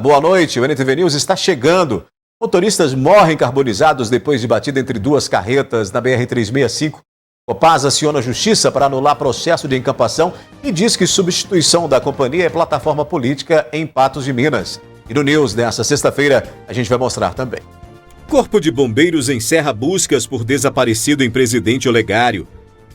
boa noite. O NTV News está chegando. Motoristas morrem carbonizados depois de batida entre duas carretas na BR-365. Copasa aciona a justiça para anular processo de encampação e diz que substituição da companhia é plataforma política em Patos de Minas. E no News desta sexta-feira a gente vai mostrar também. Corpo de Bombeiros encerra buscas por desaparecido em Presidente Olegário.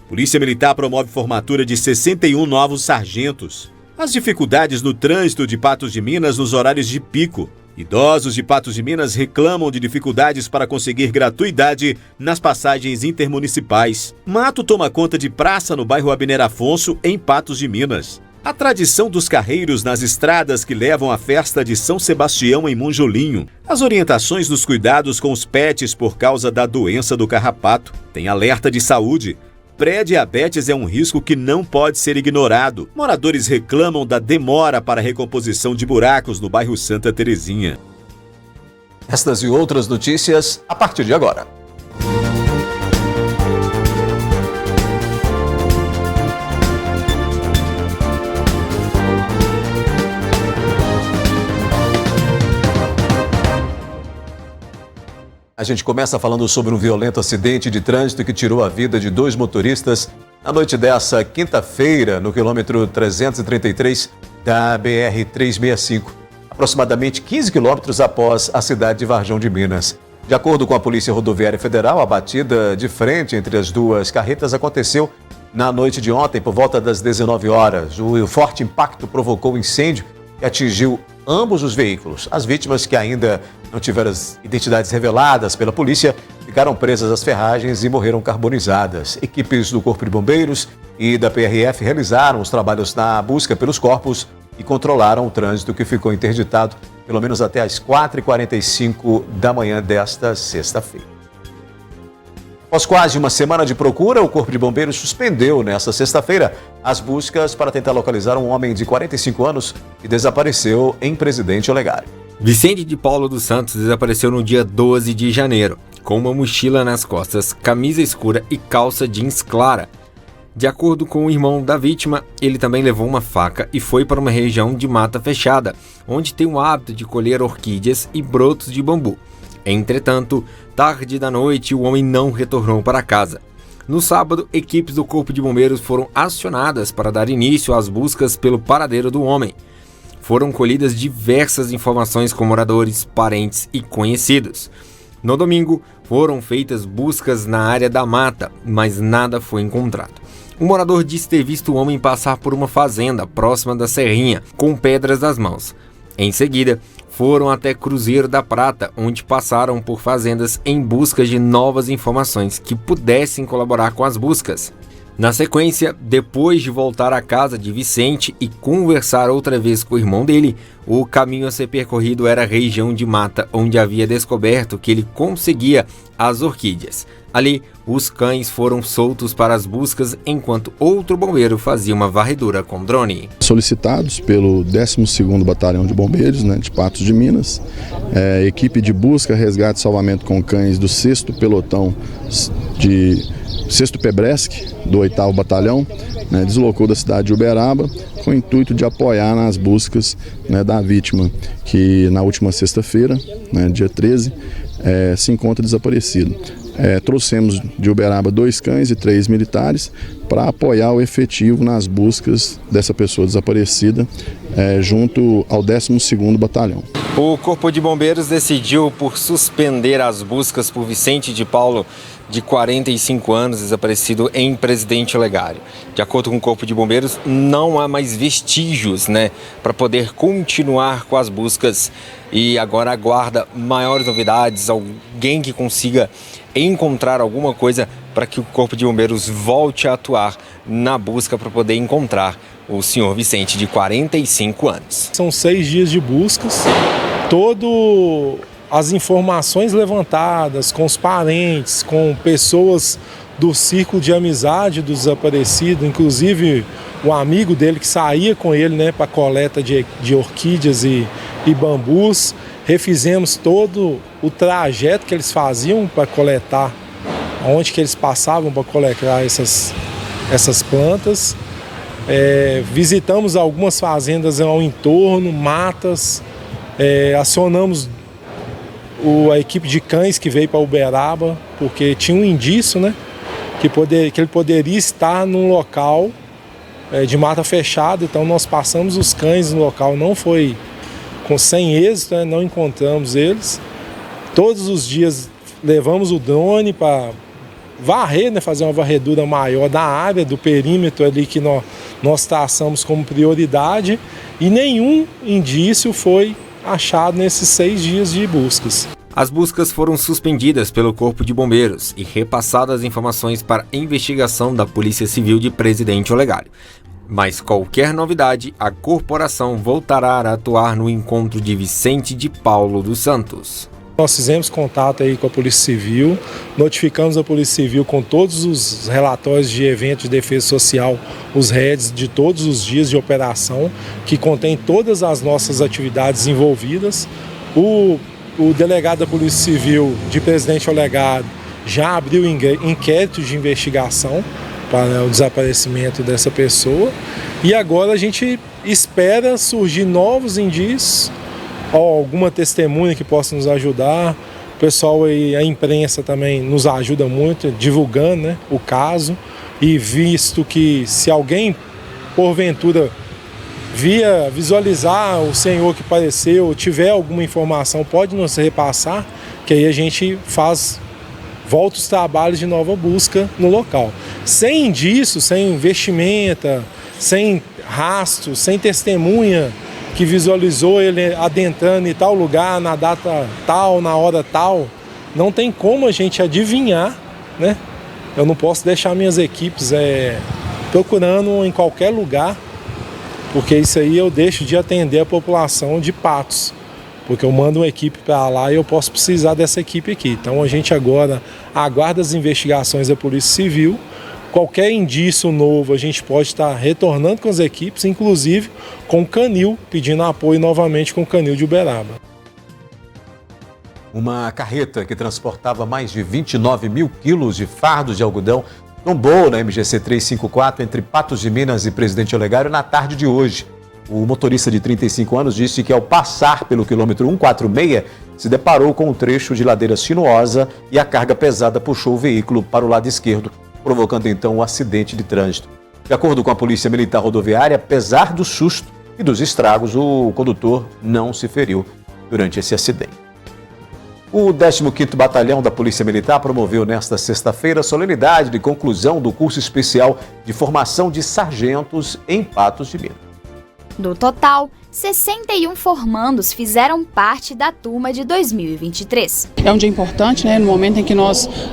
Polícia Militar promove formatura de 61 novos sargentos. As dificuldades no trânsito de Patos de Minas nos horários de pico. Idosos de Patos de Minas reclamam de dificuldades para conseguir gratuidade nas passagens intermunicipais. Mato toma conta de praça no bairro Abner Afonso, em Patos de Minas. A tradição dos carreiros nas estradas que levam à festa de São Sebastião em Monjolinho. As orientações dos cuidados com os pets por causa da doença do carrapato. Tem alerta de saúde. Pré-diabetes é um risco que não pode ser ignorado. Moradores reclamam da demora para a recomposição de buracos no bairro Santa Terezinha. Estas e outras notícias a partir de agora. A gente começa falando sobre um violento acidente de trânsito que tirou a vida de 2 motoristas na noite dessa quinta-feira, no quilômetro 333 da BR-365, aproximadamente 15 quilômetros após a cidade de Varjão de Minas. De acordo com a Polícia Rodoviária Federal, a batida de frente entre as duas carretas aconteceu na noite de ontem, por volta das 19 horas. O forte impacto provocou incêndio e atingiu ambos os veículos. As vítimas, que ainda não tiveram as identidades reveladas pela polícia, ficaram presas às ferragens e morreram carbonizadas. Equipes do Corpo de Bombeiros e da PRF realizaram os trabalhos na busca pelos corpos e controlaram o trânsito, que ficou interditado pelo menos até às 4h45 da manhã desta sexta-feira. Após quase uma semana de procura, o Corpo de Bombeiros suspendeu nesta sexta-feira as buscas para tentar localizar um homem de 45 anos que desapareceu em Presidente Olegário. Vicente de Paulo dos Santos desapareceu no dia 12 de janeiro, com uma mochila nas costas, camisa escura e calça jeans clara. De acordo com o irmão da vítima, ele também levou uma faca e foi para uma região de mata fechada, onde tem o hábito de colher orquídeas e brotos de bambu. Entretanto, tarde da noite, o homem não retornou para casa. No sábado, equipes do Corpo de Bombeiros foram acionadas para dar início às buscas pelo paradeiro do homem. Foram colhidas diversas informações com moradores, parentes e conhecidos. No domingo, foram feitas buscas na área da mata, mas nada foi encontrado. O morador disse ter visto o homem passar por uma fazenda próxima da Serrinha, com pedras nas mãos. Em seguida, foram até Cruzeiro da Prata, onde passaram por fazendas em busca de novas informações que pudessem colaborar com as buscas. Na sequência, depois de voltar à casa de Vicente e conversar outra vez com o irmão dele, o caminho a ser percorrido era a região de mata, onde havia descoberto que ele conseguia as orquídeas. Ali, os cães foram soltos para as buscas, enquanto outro bombeiro fazia uma varredura com drone. Solicitados pelo 12º Batalhão de Bombeiros, de Patos de Minas, equipe de busca, resgate e salvamento com cães do 6º Pelotão de 6º Pebresc, do 8º Batalhão, deslocou da cidade de Uberaba com o intuito de apoiar nas buscas da vítima, que na última sexta-feira, dia 13, se encontra desaparecido. Trouxemos de Uberaba 2 cães e 3 militares para apoiar o efetivo nas buscas dessa pessoa desaparecida junto ao 12º Batalhão. O Corpo de Bombeiros decidiu por suspender as buscas por Vicente de Paulo, de 45 anos, desaparecido em Presidente Olegário. De acordo com o Corpo de Bombeiros, não há mais vestígios, para poder continuar com as buscas, e agora aguarda maiores novidades, alguém que consiga encontrar alguma coisa para que o Corpo de Bombeiros volte a atuar na busca para poder encontrar o senhor Vicente, de 45 anos. São 6 dias de buscas, as informações levantadas com os parentes, com pessoas do círculo de amizade do desaparecido, inclusive o amigo dele que saía com ele para coleta de orquídeas e bambus. Refizemos todo o trajeto que eles faziam para coletar, onde que eles passavam para coletar essas plantas. Visitamos algumas fazendas ao entorno, matas, Acionamos a equipe de cães que veio para Uberaba, porque tinha um indício, né, que ele poderia estar num local de mata fechada. Então nós passamos os cães no local, não foi sem êxito, né, não encontramos eles. Todos os dias levamos o drone para varrer, né, fazer uma varredura maior da área, do perímetro ali que nós traçamos como prioridade, e nenhum indício foi achado nesses 6 dias de buscas. As buscas foram suspendidas pelo Corpo de Bombeiros e repassadas as informações para a investigação da Polícia Civil de Presidente Olegário. Mas qualquer novidade, a corporação voltará a atuar no encontro de Vicente de Paulo dos Santos. Nós fizemos contato aí com a Polícia Civil, notificamos a Polícia Civil com todos os relatórios de evento de defesa social, os REDs de todos os dias de operação, que contém todas as nossas atividades envolvidas. O delegado da Polícia Civil de Presidente Olegário já abriu inquérito de investigação para o desaparecimento dessa pessoa, e agora a gente espera surgir novos indícios, alguma testemunha que possa nos ajudar. O pessoal e a imprensa também nos ajuda muito divulgando, né, o caso, e visto que se alguém porventura visualizar o senhor que apareceu, tiver alguma informação, pode nos repassar, que aí a gente volta os trabalhos de nova busca no local. Sem indício, sem vestimenta, sem rastro, sem testemunha que visualizou ele adentrando em tal lugar, na data tal, na hora tal, não tem como a gente adivinhar, né? Eu não posso deixar minhas equipes procurando em qualquer lugar, porque isso aí eu deixo de atender a população de Patos, porque eu mando uma equipe para lá e eu posso precisar dessa equipe aqui. Então a gente agora aguarda as investigações da Polícia Civil. Qualquer indício novo a gente pode estar retornando com as equipes, inclusive com o canil, pedindo apoio novamente com o canil de Uberaba. Uma carreta que transportava mais de 29 mil quilos de fardos de algodão tombou na MGC 354 entre Patos de Minas e Presidente Olegário na tarde de hoje. O motorista de 35 anos disse que ao passar pelo quilômetro 146 se deparou com um trecho de ladeira sinuosa e a carga pesada puxou o veículo para o lado esquerdo, provocando então um acidente de trânsito. De acordo com a Polícia Militar Rodoviária, apesar do susto e dos estragos, o condutor não se feriu durante esse acidente. O 15º Batalhão da Polícia Militar promoveu nesta sexta-feira a solenidade de conclusão do curso especial de formação de sargentos em Patos de Minas. No total, 61 formandos fizeram parte da turma de 2023. É um dia importante, né, no momento em que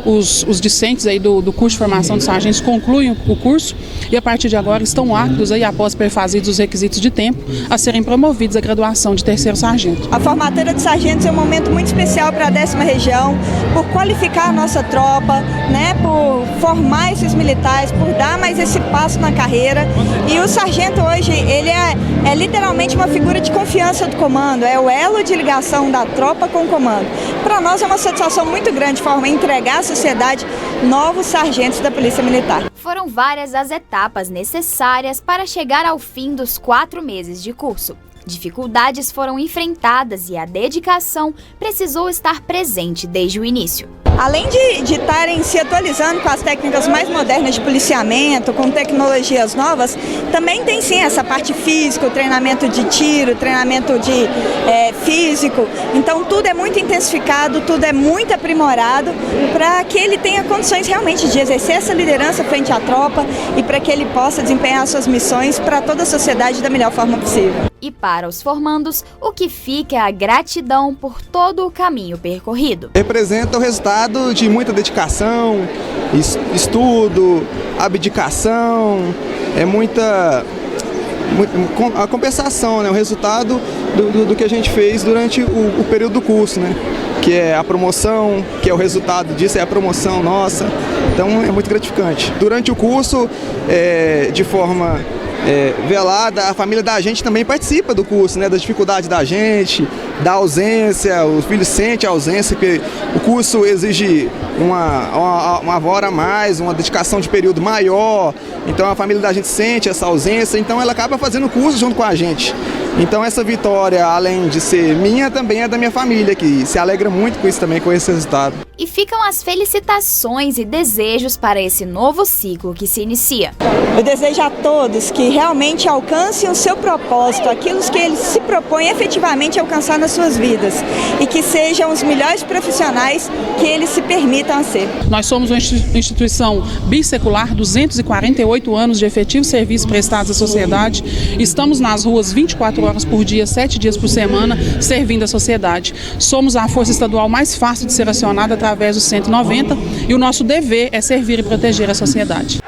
os discentes aí do curso de formação de sargentos concluem o curso e a partir de agora estão aptos, aí, após perfazidos os requisitos de tempo, a serem promovidos à graduação de 3º sargento. A formatura de sargentos é um momento muito especial para a 10ª região, por qualificar a nossa tropa, né, por formar esses militares, por dar mais esse passo na carreira. E o sargento hoje, ele é literalmente uma figura de confiança do comando, é o elo de ligação da tropa com o comando. Para nós é uma satisfação muito grande entregar à sociedade novos sargentos da Polícia Militar. Foram várias as etapas necessárias para chegar ao fim dos 4 meses de curso. Dificuldades foram enfrentadas e a dedicação precisou estar presente desde o início. Além de estarem se atualizando com as técnicas mais modernas de policiamento, com tecnologias novas, também tem sim essa parte física, o treinamento de tiro, treinamento físico. Então tudo é muito intensificado, tudo é muito aprimorado para que ele tenha condições realmente de exercer essa liderança frente à tropa e para que ele possa desempenhar suas missões para toda a sociedade da melhor forma possível. E para os formandos, o que fica é a gratidão por todo o caminho percorrido. Representa o resultado de muita dedicação, estudo, abdicação, a compensação, né? O resultado do que a gente fez durante o período do curso, né? Que é a promoção, que é o resultado disso, é a promoção nossa. Então é muito gratificante. Durante o curso, de forma velada, a família da gente também participa do curso, né, das dificuldades da gente, da ausência, os filhos sentem a ausência, porque o curso exige uma hora a mais, uma dedicação de período maior, então a família da gente sente essa ausência, então ela acaba fazendo o curso junto com a gente. Então essa vitória, além de ser minha, também é da minha família, que se alegra muito com isso também, com esse resultado. E ficam as felicitações e desejos para esse novo ciclo que se inicia. Eu desejo a todos que realmente alcancem o seu propósito, aquilo que eles se propõem efetivamente alcançar nas suas vidas e que sejam os melhores profissionais que eles se permitam ser. Nós somos uma instituição bissecular, 248 anos de efetivo serviço prestados à sociedade. Estamos nas ruas 24 horas por dia, 7 dias por semana, servindo a sociedade. Somos a força estadual mais fácil de ser acionada através do 190 e o nosso dever é servir e proteger a sociedade.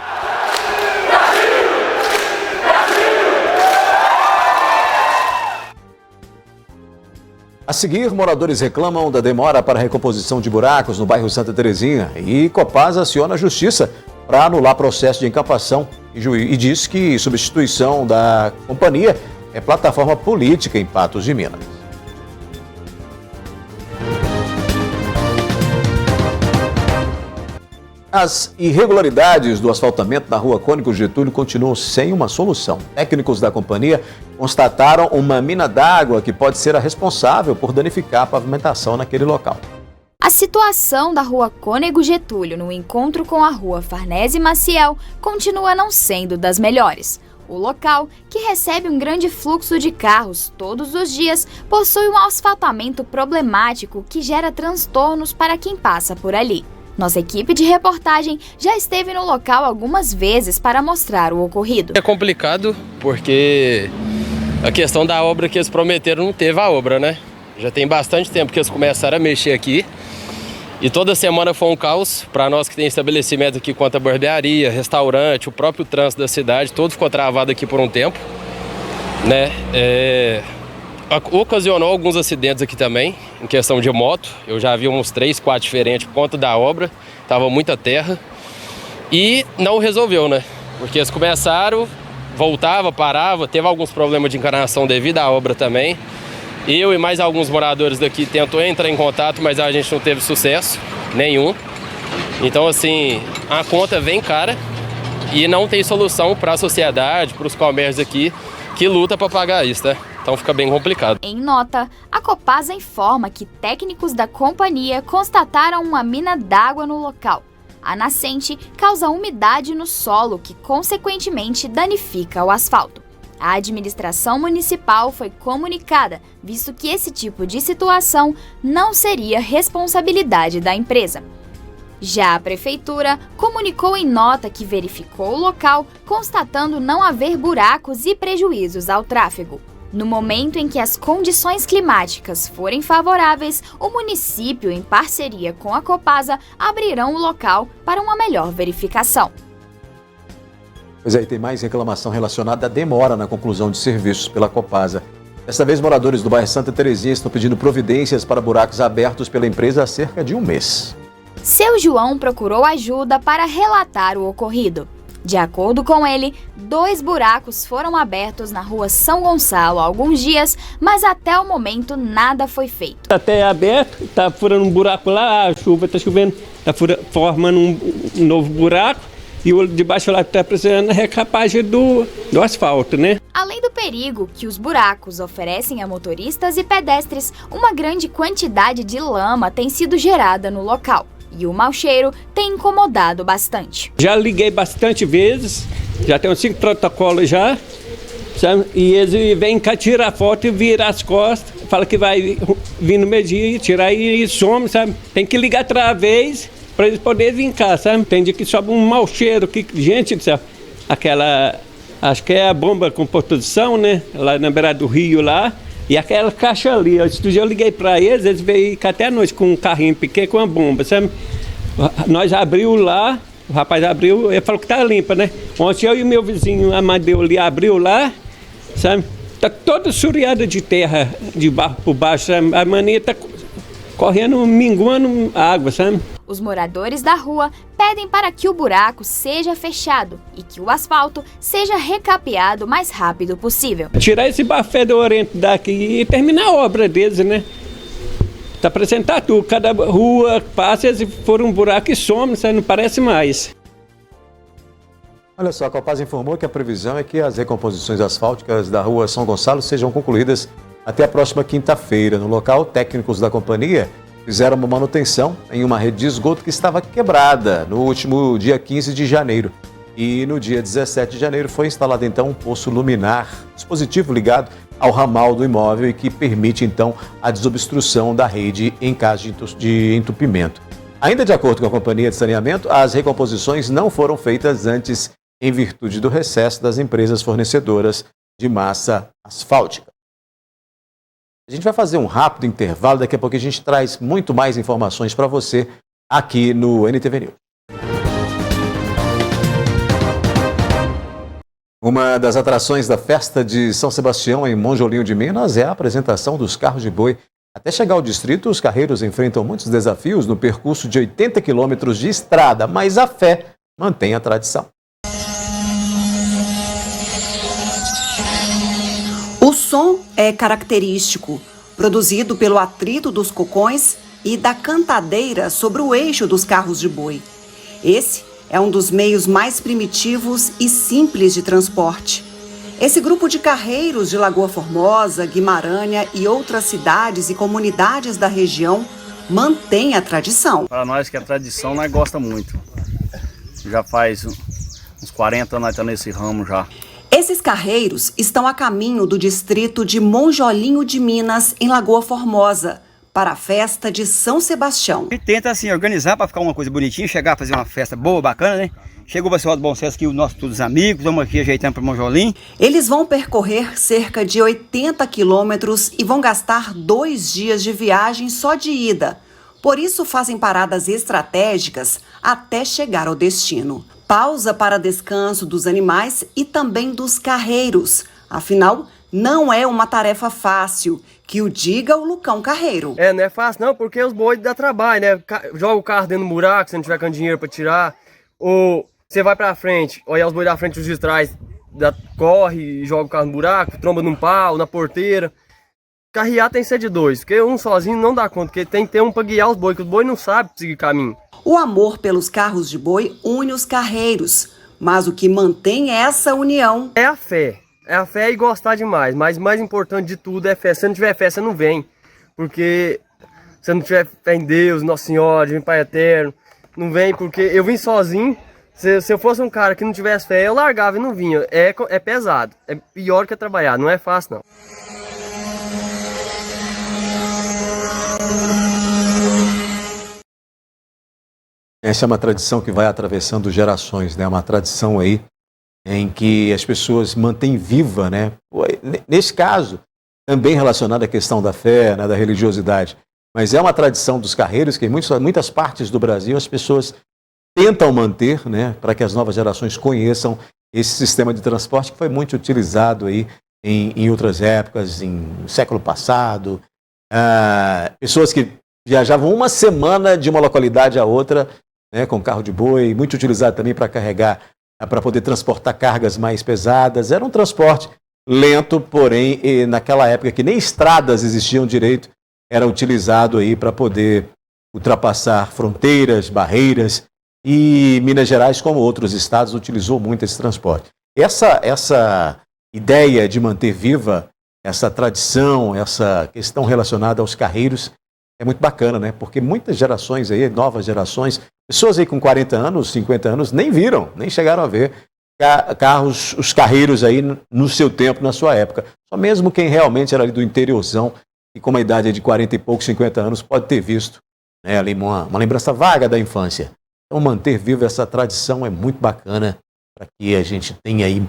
A seguir, moradores reclamam da demora para a recomposição de buracos no bairro Santa Terezinha e Copasa aciona a justiça para anular processo de encampação e diz que substituição da companhia é plataforma política em Patos de Minas. As irregularidades do asfaltamento na rua Cônego Getúlio continuam sem uma solução. Técnicos da companhia constataram uma mina d'água que pode ser a responsável por danificar a pavimentação naquele local. A situação da rua Cônego Getúlio no encontro com a rua Farnese Maciel continua não sendo das melhores. O local, que recebe um grande fluxo de carros todos os dias, possui um asfaltamento problemático que gera transtornos para quem passa por ali. Nossa equipe de reportagem já esteve no local algumas vezes para mostrar o ocorrido. É complicado porque a questão da obra que eles prometeram não teve a obra, né? Já tem bastante tempo que eles começaram a mexer aqui e toda semana foi um caos. Para nós que tem estabelecimento aqui quanto a barbearia, restaurante, o próprio trânsito da cidade, todo ficou travado aqui por um tempo, né? Ocasionou alguns acidentes aqui também, em questão de moto. Eu já vi uns 3, 4 diferentes por conta da obra. Tava muita terra. E não resolveu, né? Porque eles começaram, voltava, parava. Teve alguns problemas de encanação devido à obra também. Eu e mais alguns moradores daqui tentou entrar em contato, mas a gente não teve sucesso nenhum. Então, assim, a conta vem cara e não tem solução para a sociedade, para os comércios aqui, que luta para pagar isso, né? Então fica bem complicado. Em nota, a Copasa informa que técnicos da companhia constataram uma mina d'água no local. A nascente causa umidade no solo, que consequentemente danifica o asfalto. A administração municipal foi comunicada, visto que esse tipo de situação não seria responsabilidade da empresa. Já a prefeitura comunicou em nota que verificou o local, constatando não haver buracos e prejuízos ao tráfego. No momento em que as condições climáticas forem favoráveis, o município, em parceria com a Copasa, abrirão o local para uma melhor verificação. Pois aí, tem mais reclamação relacionada à demora na conclusão de serviços pela Copasa. Desta vez, moradores do bairro Santa Terezinha estão pedindo providências para buracos abertos pela empresa há cerca de um mês. Seu João procurou ajuda para relatar o ocorrido. De acordo com ele, 2 buracos foram abertos na rua São Gonçalo há alguns dias, mas até o momento nada foi feito. Está até aberto, está furando um buraco lá, a chuva está chovendo, está formando um novo buraco e o de baixo lá está precisando da recapagem do asfalto, né? Além do perigo que os buracos oferecem a motoristas e pedestres, uma grande quantidade de lama tem sido gerada no local. E o mau cheiro tem incomodado bastante. Já liguei bastante vezes, já tem uns 5 protocolos já, sabe? E eles vêm cá tirar a foto e virar as costas, fala que vai vir no meio-dia, tirar e some, sabe? Tem que ligar outra vez para eles poderem vir cá, sabe? Tem dia que sobe um mau cheiro, que, gente do céu, aquela, acho que é a bomba com composição, né? Lá na beira do rio lá. E aquela caixa ali, esse dia eu liguei para eles veio cá até a noite com um carrinho pequeno com uma bomba, sabe? Nós abriu lá, o rapaz abriu, ele falou que tá limpa, né? Ontem eu e meu vizinho Amadeu ali abriu lá, sabe? Tá toda suriada de terra, de barro por baixo, sabe? A mania tá correndo, minguando a água, sabe? Os moradores da rua pedem para que o buraco seja fechado e que o asfalto seja recapeado o mais rápido possível. Tirar esse barro fedorento daqui e terminar a obra deles, né? Tá apresentar tudo, cada rua passa, eles foram um buraco e some, sabe? Não parece mais. Olha só, a Copasa informou que a previsão é que as recomposições asfálticas da rua São Gonçalo sejam concluídas até a próxima quinta-feira. No local, técnicos da companhia fizeram uma manutenção em uma rede de esgoto que estava quebrada no último dia 15 de janeiro. E no dia 17 de janeiro foi instalado então um poço luminar, dispositivo ligado ao ramal do imóvel e que permite então a desobstrução da rede em caso de entupimento. Ainda de acordo com a companhia de saneamento, as recomposições não foram feitas antes em virtude do recesso das empresas fornecedoras de massa asfáltica. A gente vai fazer um rápido intervalo, daqui a pouco a gente traz muito mais informações para você aqui no NTV News. Uma das atrações da festa de São Sebastião em Monjolinho de Minas é a apresentação dos carros de boi. Até chegar ao distrito, os carreiros enfrentam muitos desafios no percurso de 80 quilômetros de estrada, mas a fé mantém a tradição. O som é característico, produzido pelo atrito dos cocões e da cantadeira sobre o eixo dos carros de boi. Esse é um dos meios mais primitivos e simples de transporte. Esse grupo de carreiros de Lagoa Formosa, Guimarães e outras cidades e comunidades da região mantém a tradição. Para nós que a tradição, nós gostamos muito. Já faz uns 40 anos nós estamos nesse ramo já. Esses carreiros estão a caminho do distrito de Monjolinho de Minas, em Lagoa Formosa, para a festa de São Sebastião. E tenta assim organizar para ficar uma coisa bonitinha, chegar a fazer uma festa boa, bacana, né? Chegou o pessoal do Bom Senso aqui, todos os amigos, estamos aqui ajeitando para Monjolinho. Eles vão percorrer cerca de 80 quilômetros e vão gastar 2 dias de viagem só de ida. Por isso fazem paradas estratégicas até chegar ao destino. Pausa para descanso dos animais e também dos carreiros. Afinal, não é uma tarefa fácil, que o diga o Lucão Carreiro. Não é fácil não, porque os bois dá trabalho, né? Joga o carro dentro do buraco, se não tiver com dinheiro para tirar. Ou você vai pra frente, olha os bois da frente e os de trás, corre e joga o carro no buraco, tromba num pau, na porteira. Carrear tem que ser de 2, porque um sozinho não dá conta, porque tem que ter um para guiar os bois, que os bois não sabem seguir caminho. O amor pelos carros de boi une os carreiros, mas o que mantém essa união é a fé. É a fé e gostar demais, mas mais importante de tudo é fé. Se não tiver fé, você não vem. Porque se não tiver fé em Deus, Nossa Senhora, em Pai Eterno, não vem, porque eu vim sozinho. Se eu fosse um cara que não tivesse fé, eu largava e não vinha. É pesado, é pior que trabalhar, não é fácil não. Essa é uma tradição que vai atravessando gerações, né? Uma tradição aí em que as pessoas mantêm viva, né? Nesse caso, também relacionado à questão da fé, né? Da religiosidade. Mas é uma tradição dos carreiros que em muitas partes do Brasil as pessoas tentam manter, né? Para que as novas gerações conheçam esse sistema de transporte que foi muito utilizado aí em outras épocas, no século passado. Pessoas que viajavam uma semana de uma localidade a outra, né, com carro de boi, muito utilizado também para carregar, para poder transportar cargas mais pesadas. Era um transporte lento, porém, naquela época que nem estradas existiam direito, era utilizado aí para poder ultrapassar fronteiras, barreiras, e Minas Gerais, como outros estados, utilizou muito esse transporte. Essa ideia de manter viva essa tradição, essa questão relacionada aos carreiros, é muito bacana, né? Porque muitas gerações aí, novas gerações, pessoas aí com 40 anos, 50 anos, nem viram, nem chegaram a ver os carreiros aí no seu tempo, na sua época. Só mesmo quem realmente era ali do interiorzão e com uma idade de 40 e poucos, 50 anos, pode ter visto, né, ali uma lembrança vaga da infância. Então manter viva essa tradição é muito bacana para que a gente tenha aí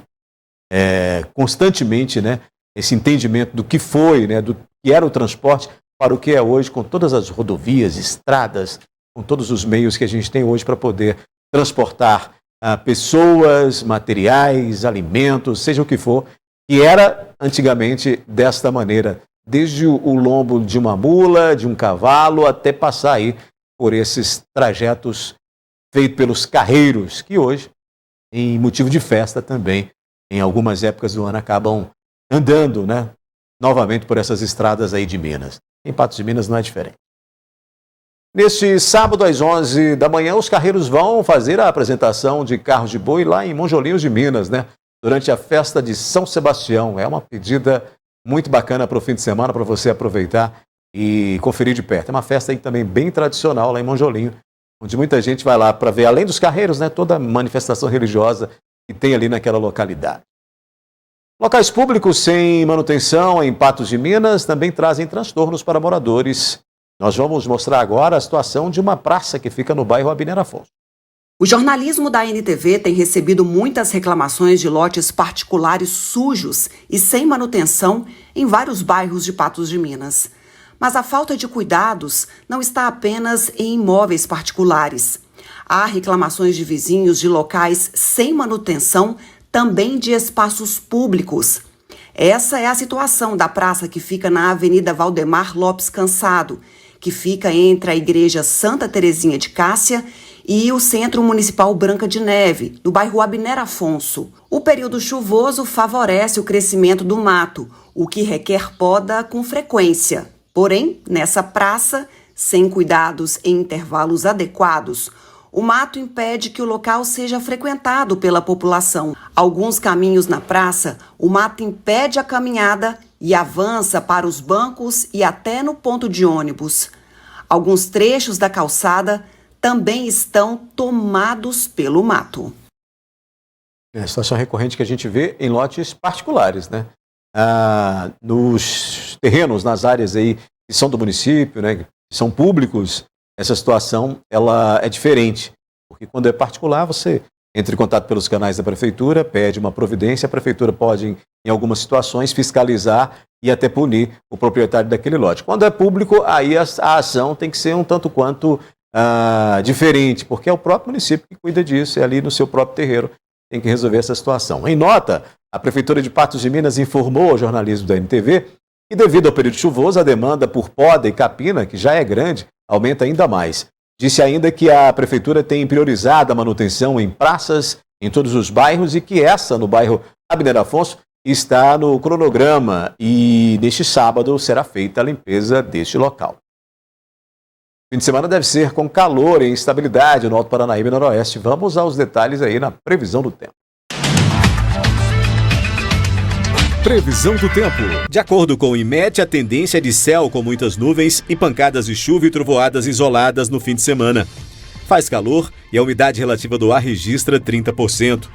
constantemente, né, esse entendimento do que foi, né, do que era o transporte para o que é hoje, com todas as rodovias, estradas, com todos os meios que a gente tem hoje para poder transportar pessoas, materiais, alimentos, seja o que for, que era antigamente desta maneira, desde o lombo de uma mula, de um cavalo, até passar aí por esses trajetos feitos pelos carreiros, que hoje, em motivo de festa também, em algumas épocas do ano, acabam andando, né, novamente por essas estradas aí de Minas. Em Patos de Minas não é diferente. Neste sábado, às 11 da manhã, os carreiros vão fazer a apresentação de carros de boi lá em Monjolinhos de Minas, né? Durante a festa de São Sebastião. É uma pedida muito bacana para o fim de semana, para você aproveitar e conferir de perto. É uma festa aí também bem tradicional lá em Monjolinho, onde muita gente vai lá para ver, além dos carreiros, né, toda a manifestação religiosa que tem ali naquela localidade. Locais públicos sem manutenção em Patos de Minas também trazem transtornos para moradores. Nós vamos mostrar agora a situação de uma praça que fica no bairro Abner Afonso. O jornalismo da NTV tem recebido muitas reclamações de lotes particulares sujos e sem manutenção em vários bairros de Patos de Minas. Mas a falta de cuidados não está apenas em imóveis particulares. Há reclamações de vizinhos de locais sem manutenção, também de espaços públicos. Essa é a situação da praça que fica na Avenida Valdemar Lopes Cansado, que fica entre a Igreja Santa Terezinha de Cássia e o Centro Municipal Branca de Neve, no bairro Abner Afonso. O período chuvoso favorece o crescimento do mato, o que requer poda com frequência. Porém, nessa praça, sem cuidados em intervalos adequados, o mato impede que o local seja frequentado pela população. Alguns caminhos na praça, o mato impede a caminhada e avança para os bancos e até no ponto de ônibus. Alguns trechos da calçada também estão tomados pelo mato. É a situação recorrente que a gente vê em lotes particulares, né? Nos terrenos, nas áreas aí que são do município, né, que são públicos, essa situação ela é diferente, porque quando é particular você entra em contato pelos canais da prefeitura, pede uma providência, a prefeitura pode, em algumas situações, fiscalizar e até punir o proprietário daquele lote. Quando é público, aí a ação tem que ser um tanto quanto diferente, porque é o próprio município que cuida disso, é ali no seu próprio terreiro, tem que resolver essa situação. Em nota, a Prefeitura de Patos de Minas informou ao jornalismo da NTV que, devido ao período chuvoso, a demanda por poda e capina, que já é grande, aumenta ainda mais. Disse ainda que a Prefeitura tem priorizado a manutenção em praças, em todos os bairros, e que essa, no bairro Abner Afonso, está no cronograma e neste sábado será feita a limpeza deste local. Fim de semana deve ser com calor e instabilidade no Alto Paranaíba e Noroeste. Vamos aos detalhes aí na previsão do tempo. Previsão do tempo. De acordo com o IMET, a tendência é de céu com muitas nuvens e pancadas de chuva e trovoadas isoladas no fim de semana. Faz calor e a umidade relativa do ar registra 30%.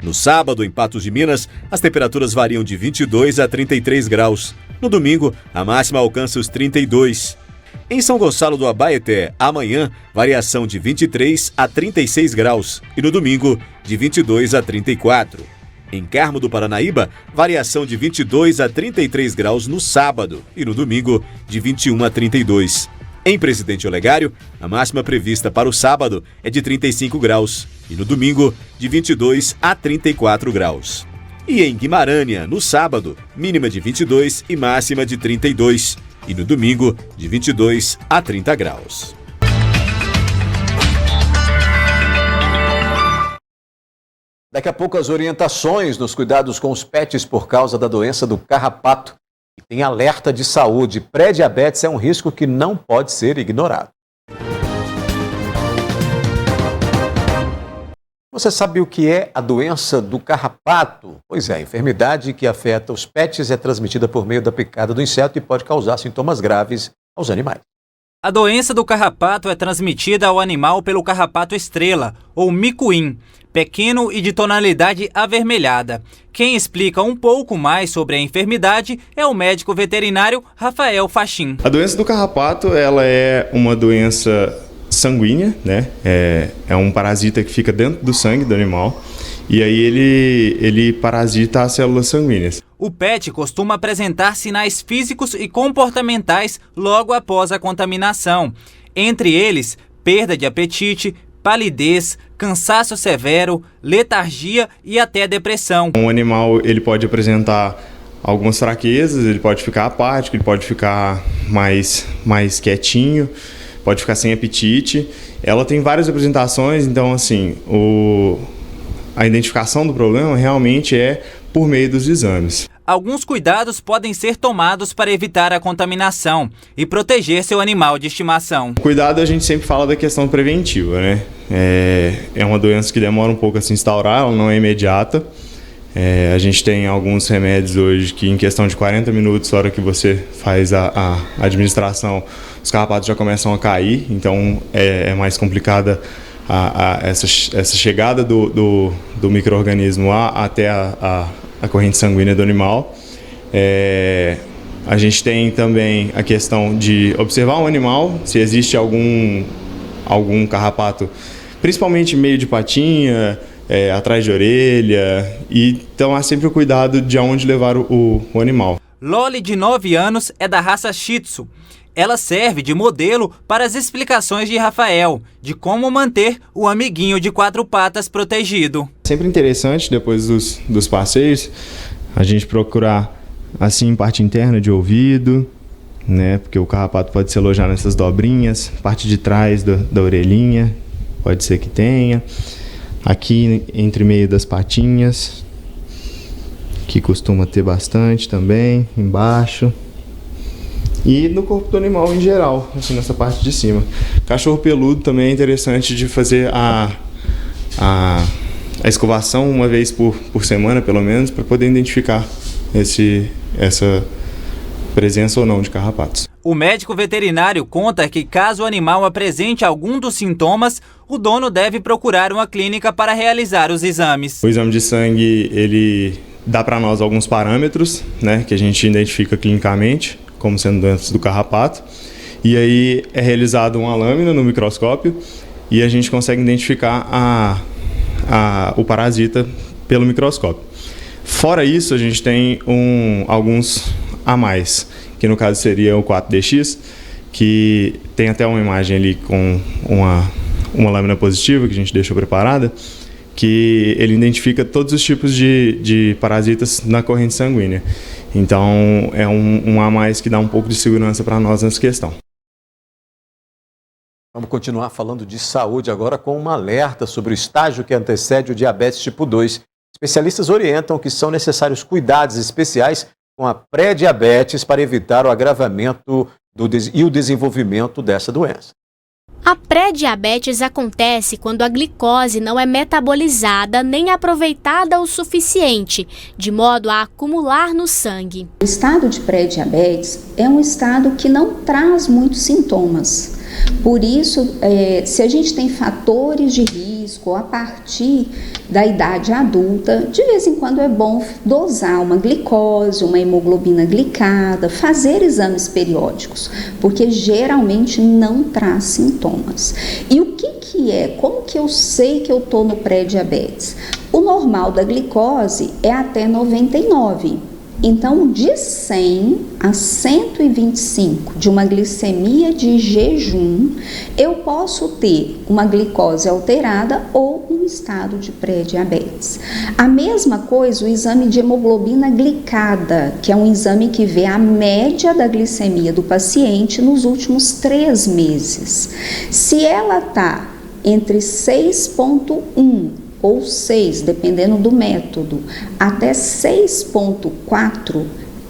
No sábado, em Patos de Minas, as temperaturas variam de 22 a 33 graus. No domingo, a máxima alcança os 32. Em São Gonçalo do Abaeté, amanhã, variação de 23 a 36 graus. E no domingo, de 22 a 34. Em Carmo do Paranaíba, variação de 22 a 33 graus no sábado. E no domingo, de 21 a 32. Em Presidente Olegário, a máxima prevista para o sábado é de 35 graus. E no domingo, de 22 a 34 graus. E em Guimarães, no sábado, mínima de 22 e máxima de 32. E no domingo, de 22 a 30 graus. Daqui a pouco as orientações nos cuidados com os pets por causa da doença do carrapato. E tem alerta de saúde. Pré-diabetes é um risco que não pode ser ignorado. Você sabe o que é a doença do carrapato? Pois é, a enfermidade que afeta os pets é transmitida por meio da picada do inseto e pode causar sintomas graves aos animais. A doença do carrapato é transmitida ao animal pelo carrapato estrela, ou micuim, pequeno e de tonalidade avermelhada. Quem explica um pouco mais sobre a enfermidade é o médico veterinário Rafael Fachin. A doença do carrapato ela é uma doença sanguínea, né? É um parasita que fica dentro do sangue do animal e aí ele parasita as células sanguíneas. O pet costuma apresentar sinais físicos e comportamentais logo após a contaminação. Entre eles, perda de apetite, palidez, cansaço severo, letargia e até depressão. Um animal ele pode apresentar algumas fraquezas, ele pode ficar apático, ele pode ficar mais quietinho, pode ficar sem apetite. Ela tem várias apresentações, então assim, a identificação do problema realmente é por meio dos exames. alguns cuidados podem ser tomados para evitar a contaminação e proteger seu animal de estimação. Cuidado, a gente sempre fala da questão preventiva, né? É uma doença que demora um pouco a se instaurar, ela não é imediata. A gente tem alguns remédios hoje que em questão de 40 minutos, na hora que você faz a administração, os carrapatos já começam a cair, então é mais complicada essa chegada do micro-organismo até a corrente sanguínea do animal. A gente tem também a questão de observar o animal, se existe algum carrapato, principalmente meio de patinha, atrás de orelha, e então há sempre o cuidado de aonde levar o animal. Loli, de 9 anos, é da raça Shih Tzu. Ela serve de modelo para as explicações de Rafael, de como manter o amiguinho de 4 patas protegido. Sempre interessante, depois dos passeios, a gente procurar, assim, parte interna de ouvido, né? Porque o carrapato pode se alojar nessas dobrinhas, parte de trás da orelhinha, pode ser que tenha. Aqui entre meio das patinhas, que costuma ter bastante também, embaixo. E no corpo do animal em geral, assim, nessa parte de cima. Cachorro peludo também é interessante de fazer a escovação uma vez por semana, pelo menos, para poder identificar essa presença ou não de carrapatos. O médico veterinário conta que caso o animal apresente algum dos sintomas, o dono deve procurar uma clínica para realizar os exames. O exame de sangue, ele dá para nós alguns parâmetros, né, que a gente identifica clinicamente como sendo doenças do carrapato, e aí é realizada uma lâmina no microscópio e a gente consegue identificar o parasita pelo microscópio. Fora isso, a gente tem alguns a mais, que no caso seria o 4DX, que tem até uma imagem ali com uma lâmina positiva que a gente deixou preparada, que ele identifica todos os tipos de parasitas na corrente sanguínea. Então é um a mais que dá um pouco de segurança para nós nessa questão. Vamos continuar falando de saúde agora com um alerta sobre o estágio que antecede o diabetes tipo 2. Especialistas orientam que são necessários cuidados especiais com a pré-diabetes para evitar o agravamento e o desenvolvimento dessa doença. A pré-diabetes acontece quando a glicose não é metabolizada nem aproveitada o suficiente, de modo a acumular no sangue. O estado de pré-diabetes é um estado que não traz muitos sintomas. Por isso, se a gente tem fatores de risco a partir da idade adulta, de vez em quando é bom dosar uma glicose, uma hemoglobina glicada, fazer exames periódicos, porque geralmente não traz sintomas. E o que é? Como que eu sei que eu estou no pré-diabetes? O normal da glicose é até 99. Então, de 100 a 125 de uma glicemia de jejum, eu posso ter uma glicose alterada ou um estado de pré-diabetes. A mesma coisa o exame de hemoglobina glicada, que é um exame que vê a média da glicemia do paciente nos últimos 3 meses. Se ela está entre 6,1 ou 6, dependendo do método, até 6,4,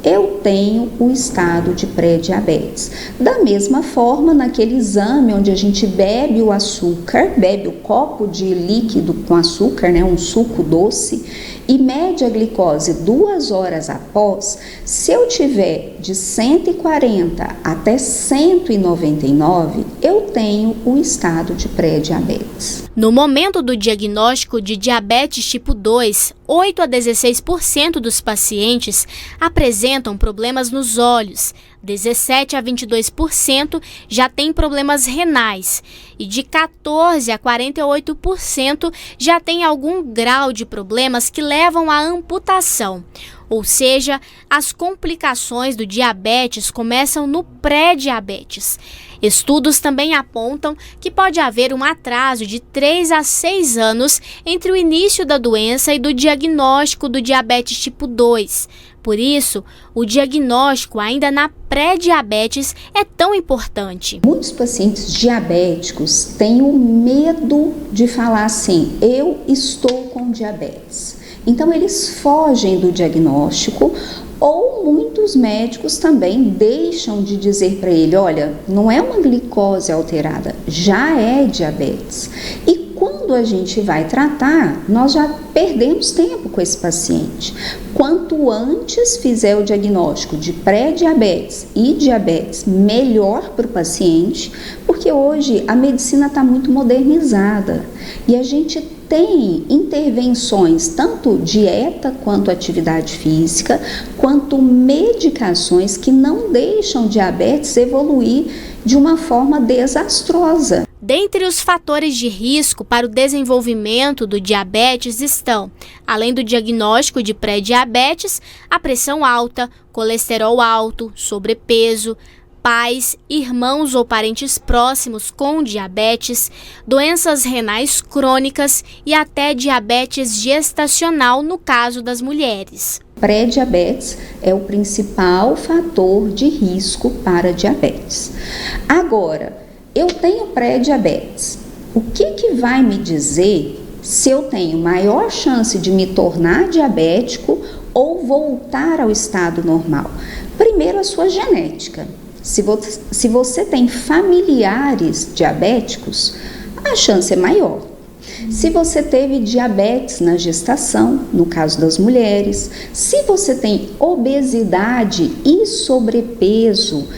eu tenho o estado de pré-diabetes. Da mesma forma, naquele exame onde a gente bebe o açúcar, bebe o copo de líquido com açúcar, né, um suco doce, e mede a glicose 2 horas após, se eu tiver de 140 até 199, eu tenho o estado de pré-diabetes. No momento do diagnóstico de diabetes tipo 2, 8 a 16% dos pacientes apresentam problemas nos olhos, 17 a 22% já têm problemas renais e de 14 a 48% já tem algum grau de problemas que levam à amputação. Ou seja, as complicações do diabetes começam no pré-diabetes. Estudos também apontam que pode haver um atraso de 3 a 6 anos entre o início da doença e do diagnóstico do diabetes tipo 2. Por isso, o diagnóstico ainda na pré-diabetes é tão importante. Muitos pacientes diabéticos têm o medo de falar assim, eu estou com diabetes. Então, eles fogem do diagnóstico Ou muitos médicos também deixam de dizer para ele, olha, não é uma glicose alterada, já é diabetes. E quando a gente vai tratar, nós já perdemos tempo com esse paciente. Quanto antes fizer o diagnóstico de pré-diabetes e diabetes, melhor para o paciente, porque hoje a medicina está muito modernizada e a gente tem intervenções, tanto dieta quanto atividade física, quanto medicações que não deixam diabetes evoluir de uma forma desastrosa. Dentre os fatores de risco para o desenvolvimento do diabetes estão, além do diagnóstico de pré-diabetes, a pressão alta, colesterol alto, sobrepeso, pais, irmãos ou parentes próximos com diabetes, doenças renais crônicas e até diabetes gestacional no caso das mulheres. Pré-diabetes é o principal fator de risco para diabetes. Agora, eu tenho pré-diabetes. O que vai me dizer se eu tenho maior chance de me tornar diabético ou voltar ao estado normal? Primeiro, a sua genética. Se você tem familiares diabéticos, a chance é maior. Se você teve diabetes na gestação, no caso das mulheres, se você tem obesidade e sobrepeso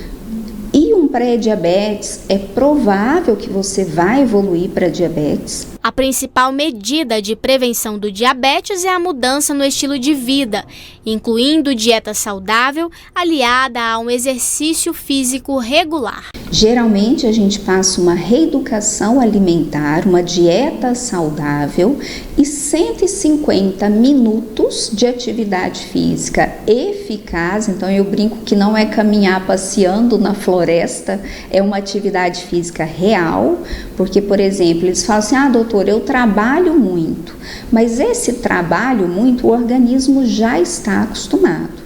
e um pré-diabetes, é provável que você vai evoluir para diabetes. A principal medida de prevenção do diabetes é a mudança no estilo de vida, incluindo dieta saudável aliada a um exercício físico regular. Geralmente a gente passa uma reeducação alimentar, uma dieta saudável e 150 minutos de atividade física eficaz. Então eu brinco que não é caminhar passeando na floresta, é uma atividade física real, porque, por exemplo, eles falam assim, doutor, eu trabalho muito, mas esse trabalho muito, o organismo já está acostumado.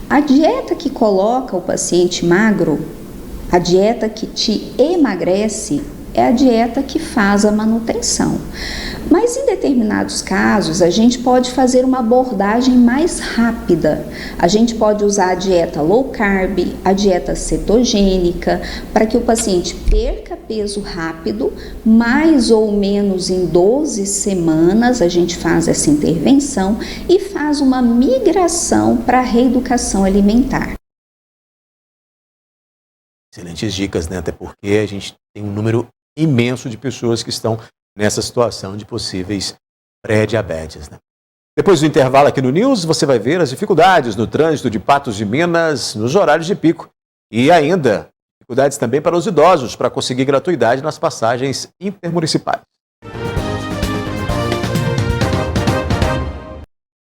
A dieta que coloca o paciente magro, a dieta que te emagrece, é a dieta que faz a manutenção. Mas em determinados casos, a gente pode fazer uma abordagem mais rápida. A gente pode usar a dieta low carb, a dieta cetogênica, para que o paciente perca peso rápido, mais ou menos em 12 semanas a gente faz essa intervenção e faz uma migração para a reeducação alimentar. Excelentes dicas, né? Até porque a gente tem um número imenso de pessoas que estão nessa situação de possíveis pré-diabetes, né? Depois do intervalo aqui no News, você vai ver as dificuldades no trânsito de Patos de Minas nos horários de pico e ainda dificuldades também para os idosos para conseguir gratuidade nas passagens intermunicipais.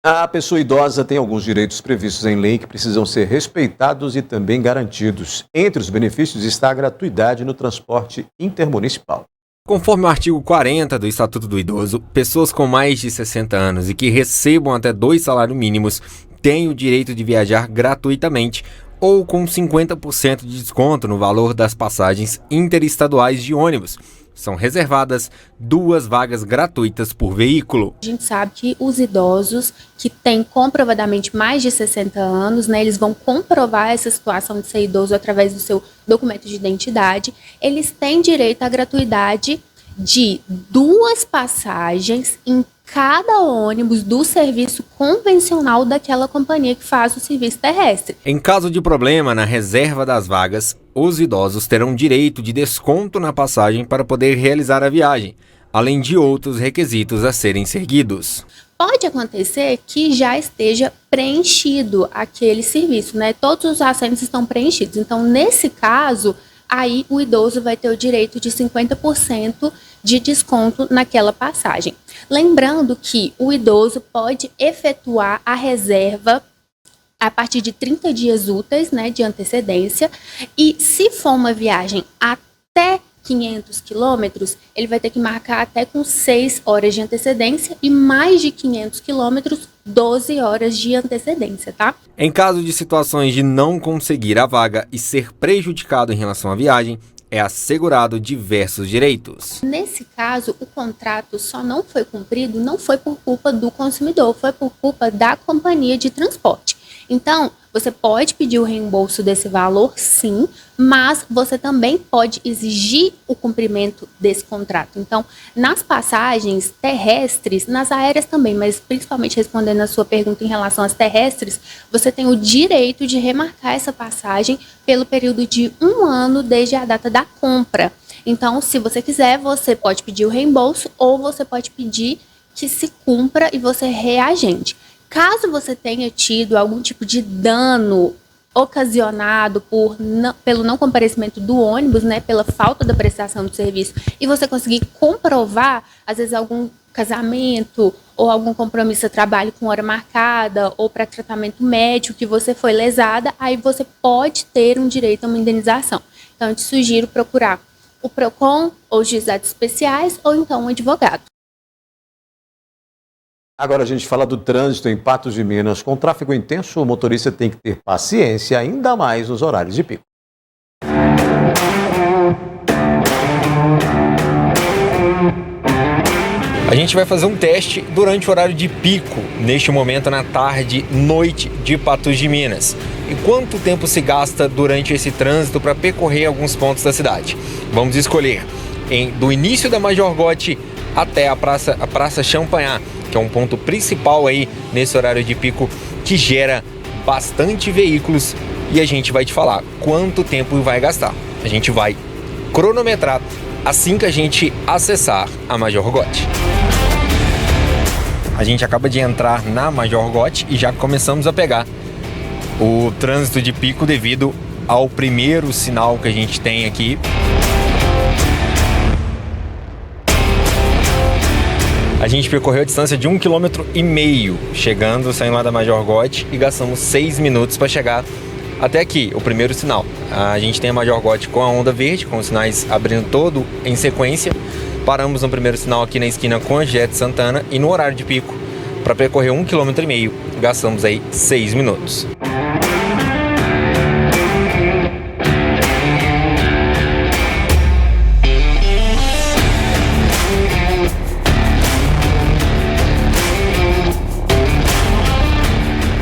A pessoa idosa tem alguns direitos previstos em lei que precisam ser respeitados e também garantidos. Entre os benefícios está a gratuidade no transporte intermunicipal. Conforme o artigo 40 do Estatuto do Idoso, pessoas com mais de 60 anos e que recebam até 2 salários mínimos têm o direito de viajar gratuitamente ou com 50% de desconto no valor das passagens interestaduais de ônibus. São reservadas 2 vagas gratuitas por veículo. A gente sabe que os idosos que têm comprovadamente mais de 60 anos, né, eles vão comprovar essa situação de ser idoso através do seu documento de identidade. Eles têm direito à gratuidade de 2 passagens em cada ônibus do serviço convencional daquela companhia que faz o serviço terrestre. Em caso de problema na reserva das vagas, os idosos terão direito de desconto na passagem para poder realizar a viagem, além de outros requisitos a serem seguidos. Pode acontecer que já esteja preenchido aquele serviço, né? Todos os assentos estão preenchidos. Então, nesse caso, aí o idoso vai ter o direito de 50% de desconto naquela passagem. Lembrando que o idoso pode efetuar a reserva a partir de 30 dias úteis, né, de antecedência, e se for uma viagem até 500 quilômetros, ele vai ter que marcar até com 6 horas de antecedência e mais de 500 quilômetros, 12 horas de antecedência, tá? Em caso de situações de não conseguir a vaga e ser prejudicado em relação à viagem, é assegurado diversos direitos. Nesse caso, o contrato só não foi cumprido, não foi por culpa do consumidor, foi por culpa da companhia de transporte. Então, Você pode pedir o reembolso desse valor, sim, mas você também pode exigir o cumprimento desse contrato. Então, nas passagens terrestres, nas aéreas também, mas principalmente respondendo a sua pergunta em relação às terrestres, você tem o direito de remarcar essa passagem pelo período de 1 ano desde a data da compra. Então, se você quiser, você pode pedir o reembolso ou você pode pedir que se cumpra e você reagende. Caso você tenha tido algum tipo de dano ocasionado pelo não comparecimento do ônibus, né, pela falta da prestação de serviço, e você conseguir comprovar, às vezes, algum casamento ou algum compromisso a trabalho com hora marcada ou para tratamento médico que você foi lesada, aí você pode ter um direito a uma indenização. Então, eu te sugiro procurar o PROCON ou os juizados especiais ou então um advogado. Agora a gente fala do trânsito em Patos de Minas. Com tráfego intenso, o motorista tem que ter paciência, ainda mais nos horários de pico. A gente vai fazer um teste durante o horário de pico, neste momento na tarde, noite de Patos de Minas. E quanto tempo se gasta durante esse trânsito para percorrer alguns pontos da cidade? Vamos escolher do início da Major Gotti até a Praça Champanhar, que é um ponto principal aí nesse horário de pico que gera bastante veículos, e a gente vai te falar quanto tempo vai gastar. A gente vai cronometrar assim que a gente acessar a Major Gotti. A gente acaba de entrar na Major Gotti e já começamos a pegar o trânsito de pico devido ao primeiro sinal que a gente tem aqui. A gente percorreu a distância de 1,5 km, saindo lá da Major Gotti, e gastamos 6 minutos para chegar até aqui, o primeiro sinal. A gente tem a Major Gotti com a onda verde, com os sinais abrindo todo em sequência. Paramos no primeiro sinal aqui na esquina com a Jet Santana, e no horário de pico, para percorrer 1,5 km, gastamos aí 6 minutos.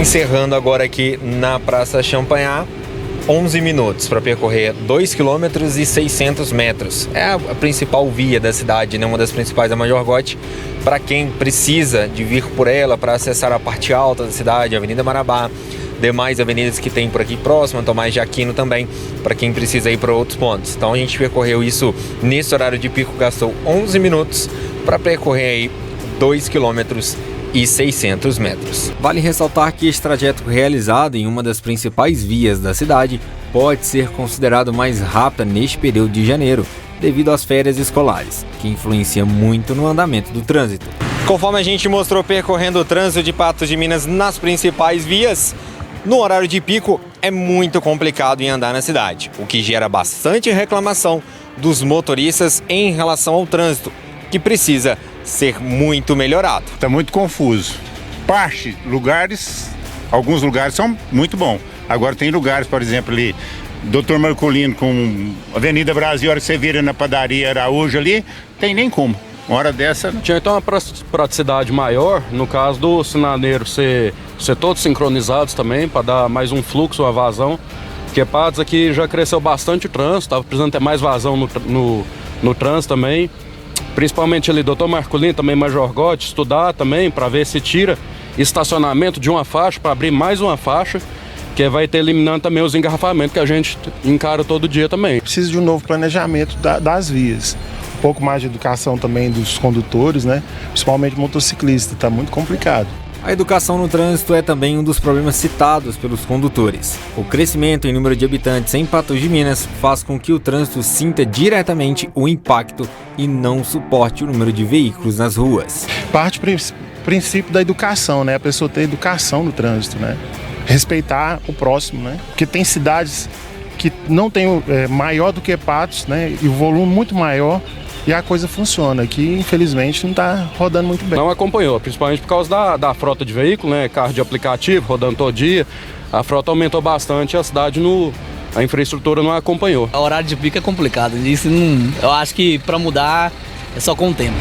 Encerrando agora aqui na Praça Champanhar, 11 minutos para percorrer 2 km e 600 metros. É a principal via da cidade, né? Uma das principais da Major Gotti, para quem precisa de vir por ela para acessar a parte alta da cidade, a Avenida Marabá, demais avenidas que tem por aqui próximo, Tomás de Aquino também, para quem precisa ir para outros pontos. Então a gente percorreu isso nesse horário de pico, gastou 11 minutos para percorrer aí 2 km e 600 metros. Vale ressaltar que este trajeto realizado em uma das principais vias da cidade pode ser considerado mais rápido neste período de janeiro, devido às férias escolares, que influencia muito no andamento do trânsito. Conforme a gente mostrou percorrendo o trânsito de Patos de Minas nas principais vias, no horário de pico é muito complicado em andar na cidade, o que gera bastante reclamação dos motoristas em relação ao trânsito, que precisa ser muito melhorado. Está muito confuso. Alguns lugares são muito bons. Agora tem lugares, por exemplo, ali, Dr. Marcolino com Avenida Brasil, a hora que você vira na padaria Araújo ali, tem nem como. Uma hora dessa... Tinha então uma praticidade maior, no caso do sinaneiro ser todos sincronizados também, para dar mais um fluxo, uma vazão. Porque Patos aqui já cresceu bastante o trânsito, estava precisando ter mais vazão no trânsito também. Principalmente ali, Dr. Marcolino, também Major Gotti, estudar também para ver se tira estacionamento de uma faixa para abrir mais uma faixa, que vai ter eliminando também os engarrafamentos que a gente encara todo dia também. Precisa de um novo planejamento das vias, um pouco mais de educação também dos condutores, né? Principalmente motociclistas, está muito complicado. A educação no trânsito é também um dos problemas citados pelos condutores. O crescimento em número de habitantes em Patos de Minas faz com que o trânsito sinta diretamente o impacto e não suporte o número de veículos nas ruas. Parte princípio da educação, né? A pessoa ter educação no trânsito, né? Respeitar o próximo, né? Porque tem cidades que não tem maior do que Patos, né? E o volume muito maior. E a coisa funciona, que infelizmente não está rodando muito bem. Não acompanhou, principalmente por causa da frota de veículo, né? Carro de aplicativo, rodando todo dia. A frota aumentou bastante, a cidade, a infraestrutura não acompanhou. O horário de pico é complicado, isso eu acho que para mudar é só com o tempo.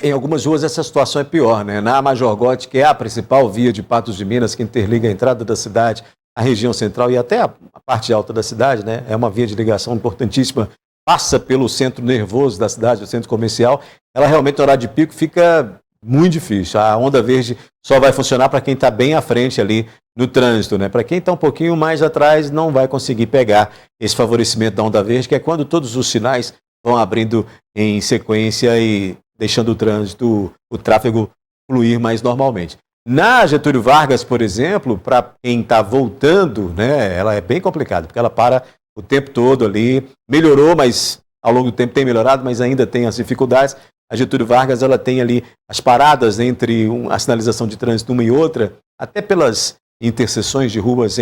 Em algumas ruas essa situação é pior, né? Na Major Gotti, que é a principal via de Patos de Minas, que interliga a entrada da cidade, a região central e até a parte alta da cidade, né? É uma via de ligação importantíssima, passa pelo centro nervoso da cidade, o centro comercial. Ela realmente, no horário de pico, fica muito difícil. A onda verde só vai funcionar para quem está bem à frente ali no trânsito, né? Para quem está um pouquinho mais atrás, não vai conseguir pegar esse favorecimento da onda verde, que é quando todos os sinais vão abrindo em sequência e deixando o trânsito, o tráfego fluir mais normalmente. Na Getúlio Vargas, por exemplo, para quem está voltando, né, ela é bem complicada, porque ela para o tempo todo ali. Melhorou, mas ao longo do tempo tem melhorado, mas ainda tem as dificuldades. A Getúlio Vargas, ela tem ali as paradas entre a sinalização de trânsito uma e outra, até pelas interseções de ruas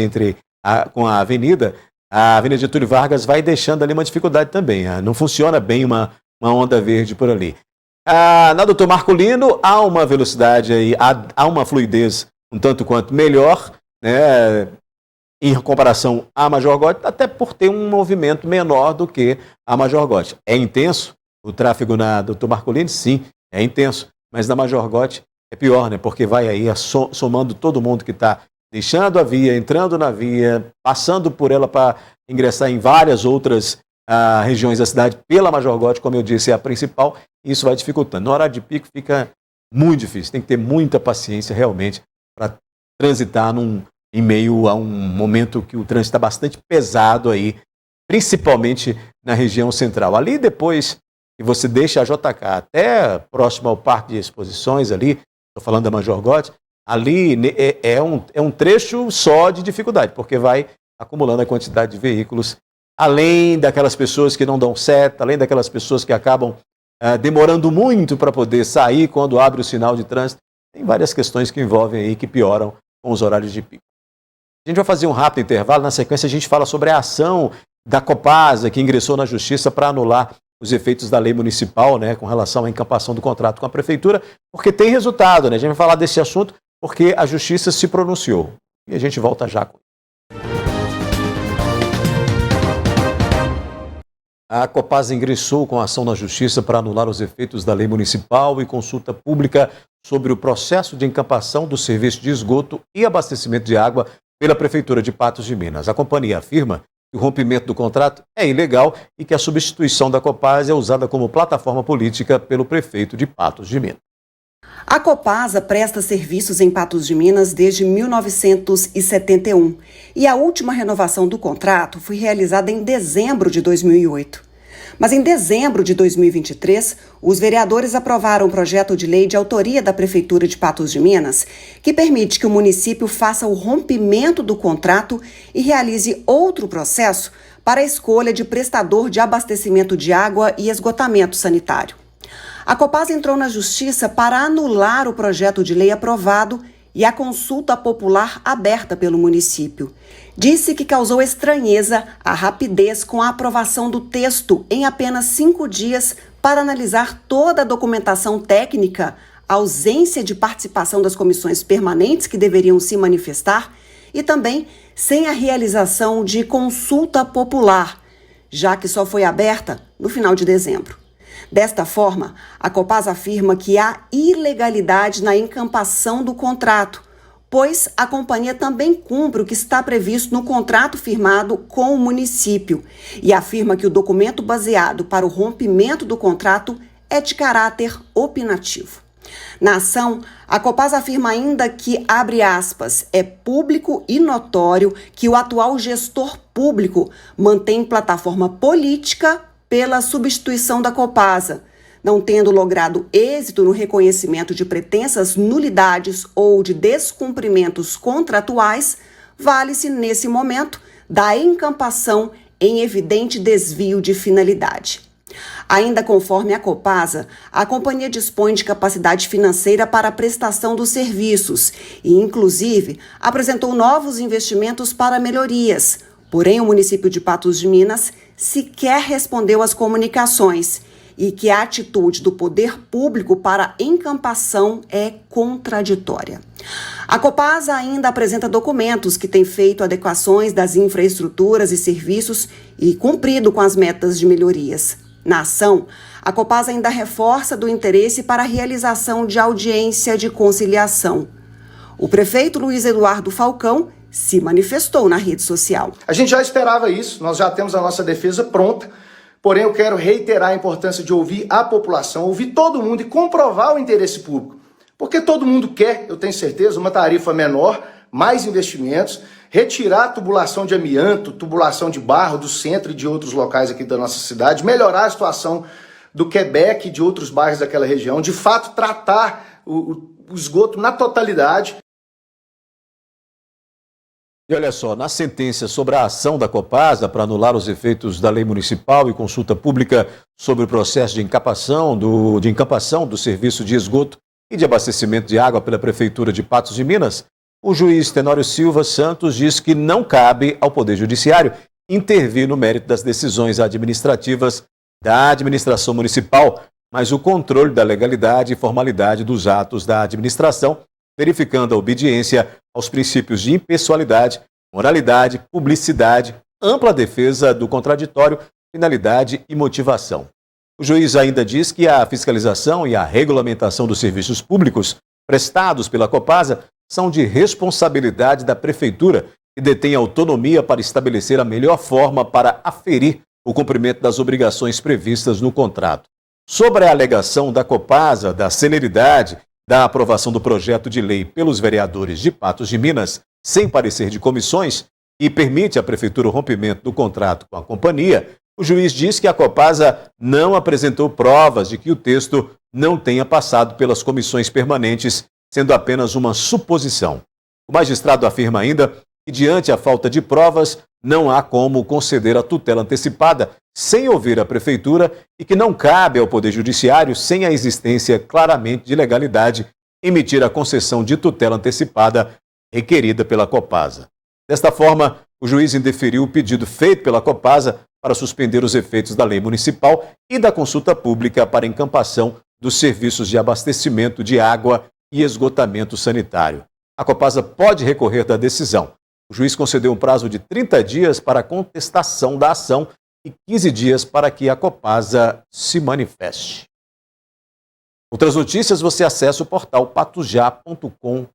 com a Avenida Getúlio Vargas vai deixando ali uma dificuldade também. Não funciona bem uma onda verde por ali. Na Doutor Marcolino há uma velocidade aí, há uma fluidez um tanto quanto melhor, né, em comparação à Major Gotti, até por ter um movimento menor do que a Major Gotti. É intenso o tráfego na Doutor Marcolino? Sim, é intenso, mas na Major Gotti é pior, né, porque vai aí somando todo mundo que está deixando a via, entrando na via, passando por ela para ingressar em várias outras regiões da cidade pela Major Gotti, como eu disse, é a principal, e isso vai dificultando. Na hora de pico fica muito difícil, tem que ter muita paciência realmente para transitar em meio a um momento que o trânsito está bastante pesado aí, principalmente na região central. Ali depois que você deixa a JK até próximo ao Parque de Exposições ali, estou falando da Major Gotti, ali é um trecho só de dificuldade, porque vai acumulando a quantidade de veículos, além daquelas pessoas que não dão seta, além daquelas pessoas que acabam demorando muito para poder sair quando abre o sinal de trânsito. Tem várias questões que envolvem aí, que pioram com os horários de pico. A gente vai fazer um rápido intervalo, na sequência a gente fala sobre a ação da Copasa, que ingressou na Justiça para anular os efeitos da lei municipal, né, com relação à encampação do contrato com a Prefeitura, porque tem resultado, né? A gente vai falar desse assunto porque a Justiça se pronunciou. E a gente volta já com A Copasa ingressou com a ação na Justiça para anular os efeitos da lei municipal e consulta pública sobre o processo de encampação do serviço de esgoto e abastecimento de água pela Prefeitura de Patos de Minas. A companhia afirma que o rompimento do contrato é ilegal e que a substituição da Copasa é usada como plataforma política pelo prefeito de Patos de Minas. A Copasa presta serviços em Patos de Minas desde 1971 e a última renovação do contrato foi realizada em dezembro de 2008. Mas em dezembro de 2023, os vereadores aprovaram um projeto de lei de autoria da Prefeitura de Patos de Minas que permite que o município faça o rompimento do contrato e realize outro processo para a escolha de prestador de abastecimento de água e esgotamento sanitário. A Copasa entrou na Justiça para anular o projeto de lei aprovado e a consulta popular aberta pelo município. Disse que causou estranheza a rapidez com a aprovação do texto em apenas 5 dias para analisar toda a documentação técnica, a ausência de participação das comissões permanentes que deveriam se manifestar e também sem a realização de consulta popular, já que só foi aberta no final de dezembro. Desta forma, a Copasa afirma que há ilegalidade na encampação do contrato, pois a companhia também cumpre o que está previsto no contrato firmado com o município e afirma que o documento baseado para o rompimento do contrato é de caráter opinativo. Na ação, a Copasa afirma ainda que, abre aspas, é público e notório que o atual gestor público mantém plataforma política pela substituição da Copasa, não tendo logrado êxito no reconhecimento de pretensas nulidades ou de descumprimentos contratuais, vale-se, nesse momento, da encampação em evidente desvio de finalidade. Ainda conforme a Copasa, a companhia dispõe de capacidade financeira para a prestação dos serviços e, inclusive, apresentou novos investimentos para melhorias. Porém, o município de Patos de Minas sequer respondeu às comunicações e que a atitude do poder público para a encampação é contraditória. A Copasa ainda apresenta documentos que têm feito adequações das infraestruturas e serviços e cumprido com as metas de melhorias. Na ação, a Copasa ainda reforça do interesse para a realização de audiência de conciliação. O prefeito Luiz Eduardo Falcão se manifestou na rede social. A gente já esperava isso, nós já temos a nossa defesa pronta, porém eu quero reiterar a importância de ouvir a população, ouvir todo mundo e comprovar o interesse público. Porque todo mundo quer, eu tenho certeza, uma tarifa menor, mais investimentos, retirar a tubulação de amianto, tubulação de barro do centro e de outros locais aqui da nossa cidade, melhorar a situação do Quebec e de outros bairros daquela região, de fato tratar o esgoto na totalidade. E olha só, na sentença sobre a ação da Copasa para anular os efeitos da lei municipal e consulta pública sobre o processo de encampação do serviço de esgoto e de abastecimento de água pela Prefeitura de Patos de Minas, o juiz Tenório Silva Santos diz que não cabe ao Poder Judiciário intervir no mérito das decisões administrativas da administração municipal, mas o controle da legalidade e formalidade dos atos da administração, verificando a obediência aos princípios de impessoalidade, moralidade, publicidade, ampla defesa do contraditório, finalidade e motivação. O juiz ainda diz que a fiscalização e a regulamentação dos serviços públicos prestados pela Copasa são de responsabilidade da Prefeitura, que detém autonomia para estabelecer a melhor forma para aferir o cumprimento das obrigações previstas no contrato. Sobre a alegação da Copasa da celeridade da aprovação do projeto de lei pelos vereadores de Patos de Minas, sem parecer de comissões, e permite à Prefeitura o rompimento do contrato com a companhia, o juiz diz que a Copasa não apresentou provas de que o texto não tenha passado pelas comissões permanentes, sendo apenas uma suposição. O magistrado afirma ainda que, diante a falta de provas, não há como conceder a tutela antecipada sem ouvir a Prefeitura e que não cabe ao Poder Judiciário, sem a existência claramente de legalidade, emitir a concessão de tutela antecipada requerida pela Copasa. Desta forma, o juiz indeferiu o pedido feito pela Copasa para suspender os efeitos da lei municipal e da consulta pública para encampação dos serviços de abastecimento de água e esgotamento sanitário. A Copasa pode recorrer da decisão. O juiz concedeu um prazo de 30 dias para a contestação da ação e 15 dias para que a Copasa se manifeste. Outras notícias você acessa o portal patosjá.com.br.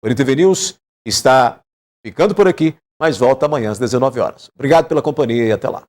O NTV News está ficando por aqui, mas volta amanhã às 19 horas. Obrigado pela companhia e até lá.